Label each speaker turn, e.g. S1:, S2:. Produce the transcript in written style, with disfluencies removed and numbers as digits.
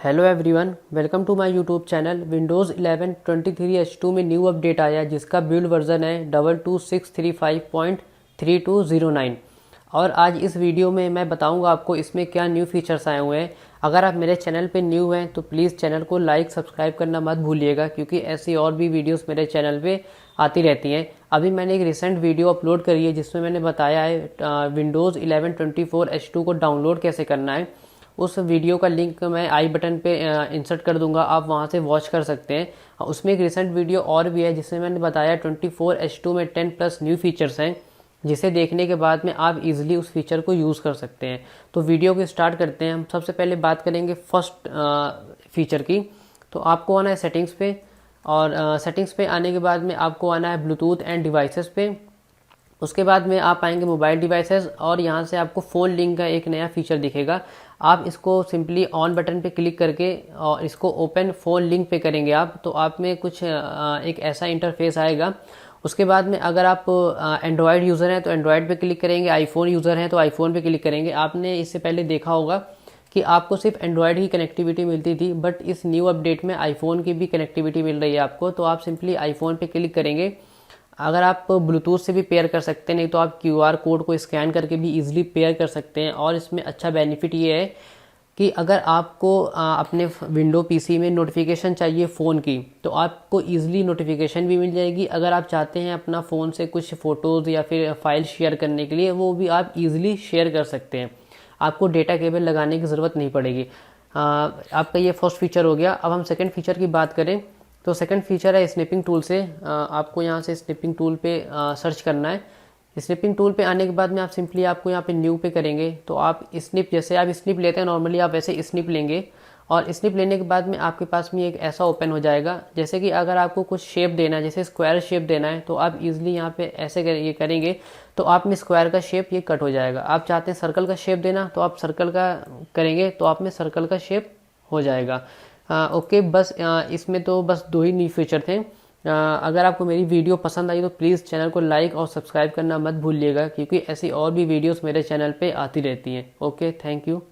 S1: Hello everyone, welcome to my YouTube channel. Windows 11 23H2 में new update आया जिसका build version है 22635.3209। और आज इस वीडियो में मैं बताऊंगा आपको इसमें क्या न्यू फीचर्स आए हुए हैं। अगर आप मेरे चैनल पे न्यू हैं तो प्लीज़ चैनल को लाइक सब्सक्राइब करना मत भूलिएगा, क्योंकि ऐसी और भी वीडियोस मेरे चैनल पे आती रहती हैं। अभी मैंने एक रिसेंट वीडियो अपलोड करी है जिसमें मैंने बताया है विंडोज़ 11 24H2 को डाउनलोड कैसे करना है। उस वीडियो का लिंक मैं आई बटन पे इंसर्ट कर दूंगा, आप वहां से वॉच कर सकते हैं। उसमें एक रिसेंट वीडियो और भी है जिसमें मैंने बताया 24H2 में 10+ न्यू फीचर्स हैं, जिसे देखने के बाद में आप इजीली उस फीचर को यूज़ कर सकते हैं। तो वीडियो को स्टार्ट करते हैं। हम सबसे पहले बात करेंगे फर्स्ट फीचर की। तो आपको आना है सेटिंग्स पे, और सेटिंग्स पे आने के बाद में आपको आना है ब्लूटूथ एंड डिवाइसेस पे। उसके बाद में आप आएंगे मोबाइल डिवाइसेस, और यहाँ से आपको फ़ोन लिंक का एक नया फीचर दिखेगा। आप इसको सिंपली ऑन बटन पे क्लिक करके और इसको ओपन फ़ोन लिंक पे करेंगे आप, तो आप में कुछ एक ऐसा इंटरफेस आएगा। उसके बाद में अगर आप एंड्रॉयड यूज़र हैं तो एंड्रॉयड पे क्लिक करेंगे, आईफोन यूज़र हैं तो आईफोन पे क्लिक करेंगे। आपने इससे पहले देखा होगा कि आपको सिर्फ एंड्रॉयड की कनेक्टिविटी मिलती थी, बट इस न्यू अपडेट में आईफोन की भी कनेक्टिविटी मिल रही है आपको। तो आप सिंपली आईफोन पे क्लिक करेंगे। अगर आप ब्लूटूथ से भी पेयर कर सकते हैं, नहीं तो आप QR कोड को स्कैन करके भी इजीली पेयर कर सकते हैं। और इसमें अच्छा बेनिफिट ये है कि अगर आपको अपने विंडो PC में नोटिफिकेशन चाहिए फ़ोन की, तो आपको ईजिली नोटिफिकेशन भी मिल जाएगी। अगर आप चाहते हैं अपना फ़ोन से कुछ फ़ोटोज़ या फिर फाइल शेयर करने के लिए, वो भी आप ईजिली शेयर कर सकते हैं। आपको डेटा केबल लगाने की ज़रूरत नहीं पड़ेगी। आपका ये फर्स्ट फीचर हो गया। अब हम सेकंड फीचर की बात करें तो सेकंड फीचर है स्निपिंग टूल से। आपको यहाँ से स्निपिंग टूल पे सर्च करना है। स्निपिंग टूल पे आने के बाद में आप सिंपली आपको यहाँ पे न्यू पे करेंगे, तो आप स्निप, जैसे आप स्निप लेते हैं नॉर्मली, आप वैसे स्निप लेंगे। और स्निप लेने के बाद में आपके पास में एक ऐसा ओपन हो जाएगा, जैसे कि अगर आपको कुछ शेप देना है, जैसे स्क्वायर शेप देना है, तो आप इजीली यहाँ पे ऐसे ये करेंगे तो आप में स्क्वायर का शेप ये कट हो जाएगा। आप चाहते हैं सर्कल का शेप देना, तो आप सर्कल का करेंगे तो आप में सर्कल का शेप हो जाएगा। ओके, बस इसमें तो बस दो ही न्यू फीचर थे। अगर आपको मेरी वीडियो पसंद आई तो प्लीज़ चैनल को लाइक और सब्सक्राइब करना मत भूलिएगा, क्योंकि ऐसी और भी वीडियोस मेरे चैनल पे आती रहती हैं। Okay, thank you.